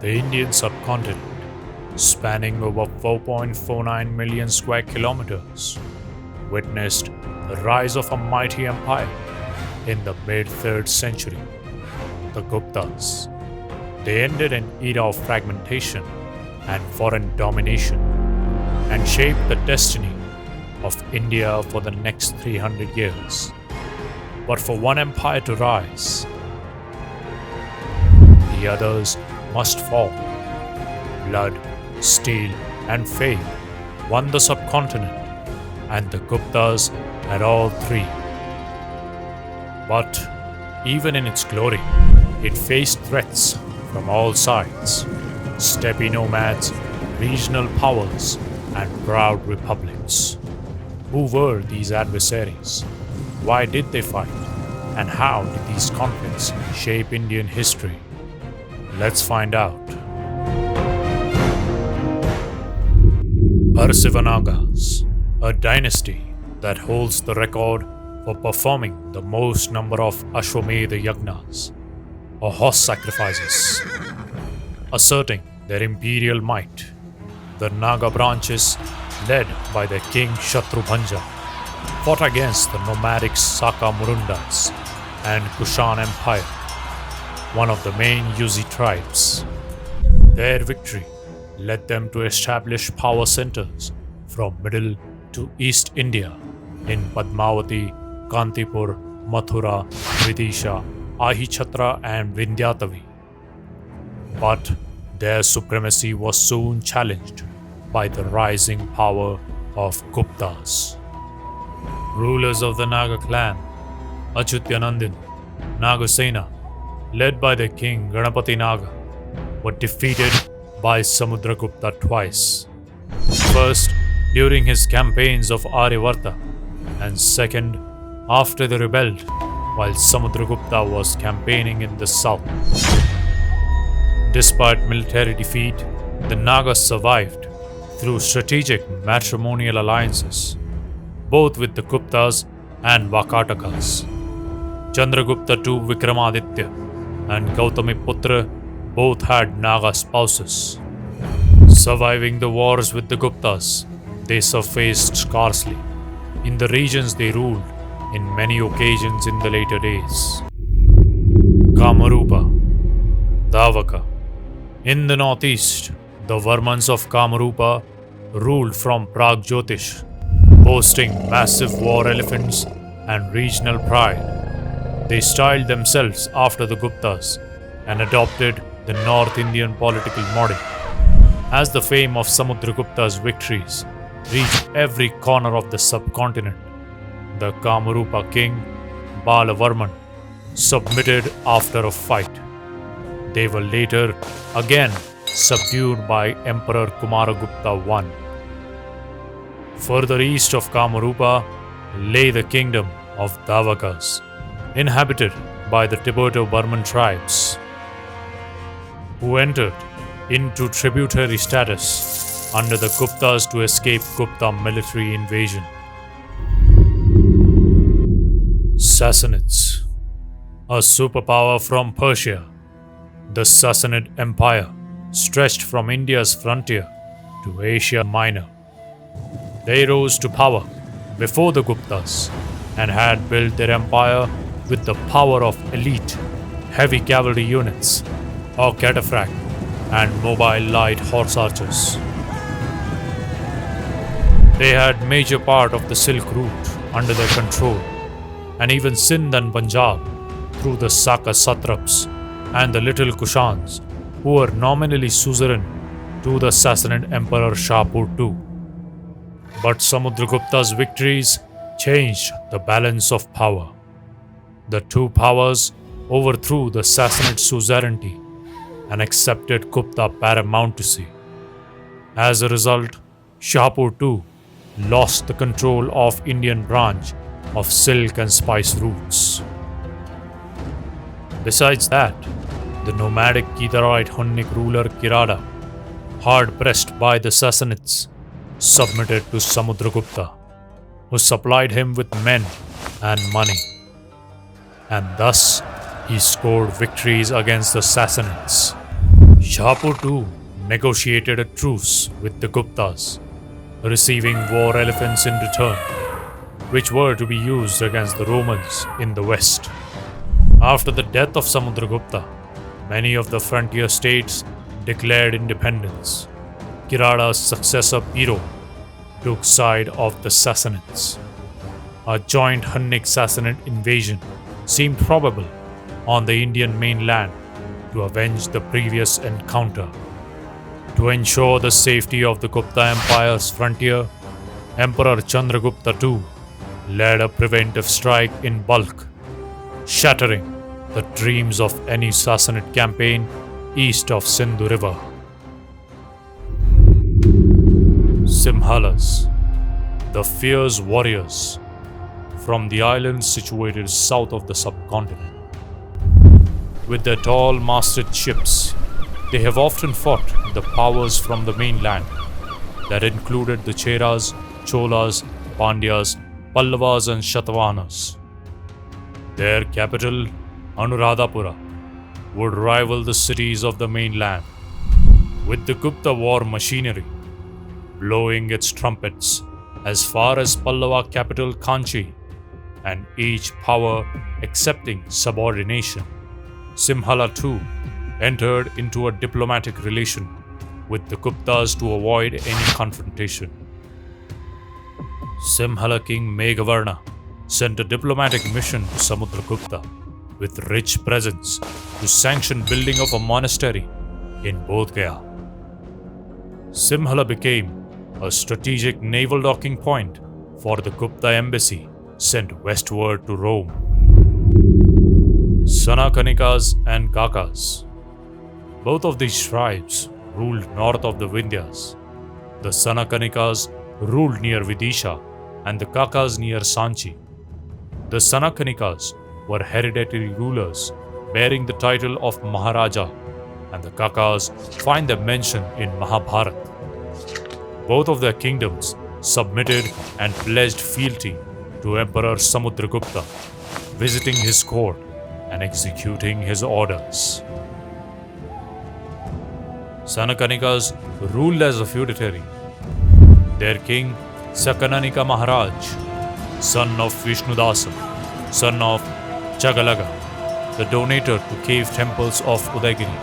The Indian subcontinent, spanning over 4.49 million square kilometers, witnessed the rise of a mighty empire in the mid-3rd century, the Guptas. They ended an era of fragmentation and foreign domination and shaped the destiny of India for the next 300 years. But for one empire to rise, the others must fall. Blood, steel, and fame won the subcontinent, and the Guptas had all three. But even in its glory, it faced threats from all sides: steppe nomads, regional powers, and proud republics. Who were these adversaries? Why did they fight? And how did these conflicts shape Indian history? Let's find out. Nagas, a dynasty that holds the record for performing the most number of Ashwamedha Yagnas, or horse sacrifices. Asserting their imperial might, the Naga branches, led by their king Shatrubhanja, fought against the nomadic Sakamurundas and Kushan Empire, one of the main Yuzi tribes. Their victory led them to establish power centers from Middle to East India in Padmavati, Kantipur, Mathura, Vidisha, Ahichatra and Vindhyatavi. But their supremacy was soon challenged by the rising power of Guptas. Rulers of the Naga clan, Achyutyanandin, Nagasena, led by their king Ganapati Naga, were defeated by Samudragupta twice. First, during his campaigns of Aryavarta, and second, after they rebelled while Samudragupta was campaigning in the south. Despite military defeat, the Nagas survived through strategic matrimonial alliances, both with the Guptas and Vakatakas. Chandragupta II Vikramaditya and Gautamiputra both had Naga spouses. Surviving the wars with the Guptas, they surfaced scarcely in the regions they ruled in many occasions in the later days. Kamrupa, Davaka. In the northeast, the Varmans of Kamrupa ruled from Pragyotish, boasting massive war elephants and regional pride. They styled themselves after the Guptas and adopted the North Indian political model. As the fame of Samudragupta's victories reached every corner of the subcontinent, the Kamrupa king, Balavarman, submitted after a fight. They were later again subdued by Emperor Kumaragupta I. Further east of Kamrupa lay the kingdom of Davakas, inhabited by the Tibeto-Burman tribes, who entered into tributary status under the Guptas to escape Gupta military invasion. Sassanids, a superpower from Persia, the Sassanid Empire stretched from India's frontier to Asia Minor. They rose to power before the Guptas and had built their empire with the power of elite heavy cavalry units, or cataphract, and mobile light horse archers. They had major part of the Silk Route under their control, and even Sindh and Punjab through the Saka satraps and the Little Kushans, who were nominally suzerain to the Sassanid Emperor Shapur II. But Samudragupta's victories changed the balance of power. The two powers overthrew the Sassanid suzerainty and accepted Gupta paramountcy. As a result, Shapur II lost the control of Indian branch of silk and spice routes. Besides that, the nomadic Kidaroid Hunnic ruler Kirada, hard-pressed by the Sassanids, submitted to Samudragupta, who supplied him with men and money. And thus, he scored victories against the Sassanids. Shapur too negotiated a truce with the Guptas, receiving war elephants in return, which were to be used against the Romans in the west. After the death of Samudragupta, many of the frontier states declared independence. Kirada's successor Piro took side of the Sassanids. A joint Hunnic-Sassanid invasion seemed probable on the Indian mainland to avenge the previous encounter. To ensure the safety of the Gupta Empire's frontier, Emperor Chandragupta II led a preventive strike in bulk, shattering the dreams of any Sassanid campaign east of Sindhu River. Simhalas, the fierce warriors from the islands situated south of the subcontinent. With their tall masted ships, they have often fought the powers from the mainland that included the Cheras, Cholas, Pandyas, Pallavas and Shatavahanas. Their capital, Anuradhapura, would rival the cities of the mainland, with the Gupta war machinery blowing its trumpets as far as Pallava capital Kanchi, and each power accepting subordination. Simhala too entered into a diplomatic relation with the Guptas to avoid any confrontation. Simhala king Meghavarna sent a diplomatic mission to Samudragupta with rich presents to sanction building of a monastery in Bodh Gaya. Simhala became a strategic naval docking point for the Gupta embassy sent westward to Rome. Sanakanikas and Kakas. Both of these tribes ruled north of the Vindhyas. The Sanakanikas ruled near Vidisha and the Kakas near Sanchi. The Sanakanikas were hereditary rulers bearing the title of Maharaja, and the Kakas find their mention in Mahabharata. Both of their kingdoms submitted and pledged fealty to Emperor Samudragupta, visiting his court and executing his orders. Sanakanikas ruled as a feudatory. Their king, Sakananika Maharaj, son of Vishnudasa, son of Chagalaga, the donator to cave temples of Udaygiri,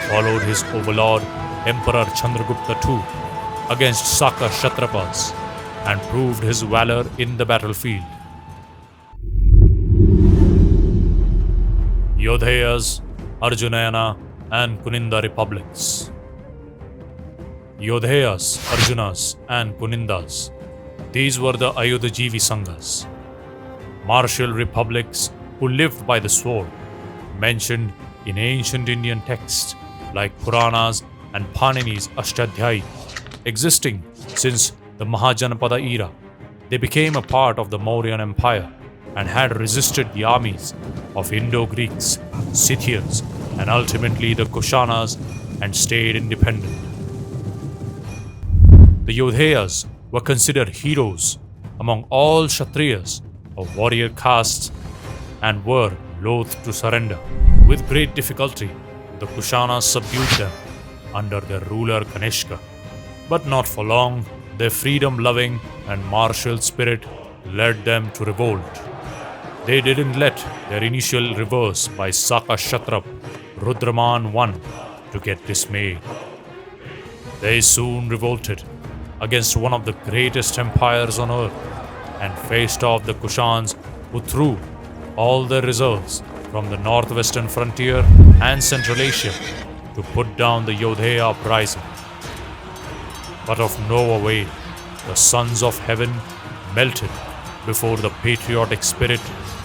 followed his overlord Emperor Chandragupta II against Saka Kshatrapas and proved his valor in the battlefield. Yaudheyas, Arjunayana and Kuninda republics. Yaudheyas, Arjunas and Kunindas. These were the Ayodhyajivi Sanghas, martial republics who lived by the sword, mentioned in ancient Indian texts like Puranas and Panini's Ashtadhyayi. Existing since the Mahajanapada era, they became a part of the Mauryan Empire and had resisted the armies of Indo-Greeks, Scythians, and ultimately the Kushanas and stayed independent. The Yaudheyas were considered heroes among all Kshatriyas of warrior castes and were loath to surrender. With great difficulty, the Kushanas subdued them under their ruler Kanishka. But not for long, their freedom-loving and martial spirit led them to revolt. They didn't let their initial reverse by Saka Kshatrap, Rudraman I, to get dismayed. They soon revolted against one of the greatest empires on earth and faced off the Kushans, who threw all their reserves from the northwestern frontier and Central Asia to put down the Yaudheya uprising. But of no avail, the sons of heaven melted before the patriotic spirit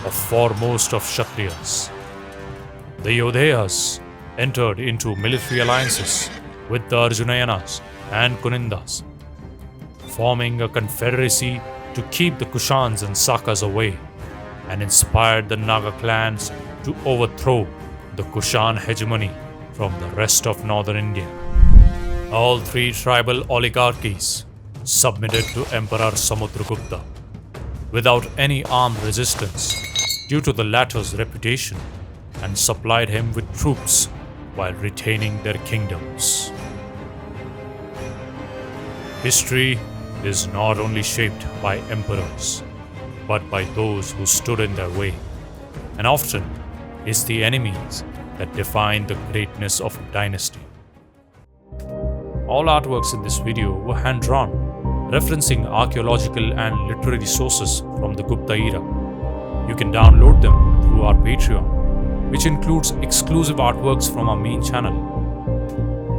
of foremost of Kshatriyas. The Yaudheyas entered into military alliances with the Arjunayanas and Kunindas, forming a confederacy to keep the Kushans and Sakas away, and inspired the Naga clans to overthrow the Kushan hegemony from the rest of northern India. All three tribal oligarchies submitted to Emperor Samudragupta without any armed resistance due to the latter's reputation, and supplied him with troops while retaining their kingdoms. History is not only shaped by emperors, but by those who stood in their way, and often it's the enemies that define the greatness of a dynasty. All artworks in this video were hand-drawn, referencing archaeological and literary sources from the Gupta era. You can download them through our Patreon, which includes exclusive artworks from our main channel.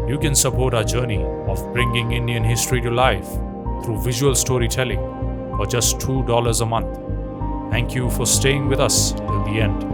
You can support our journey of bringing Indian history to life through visual storytelling for just $2 a month. Thank you for staying with us till the end.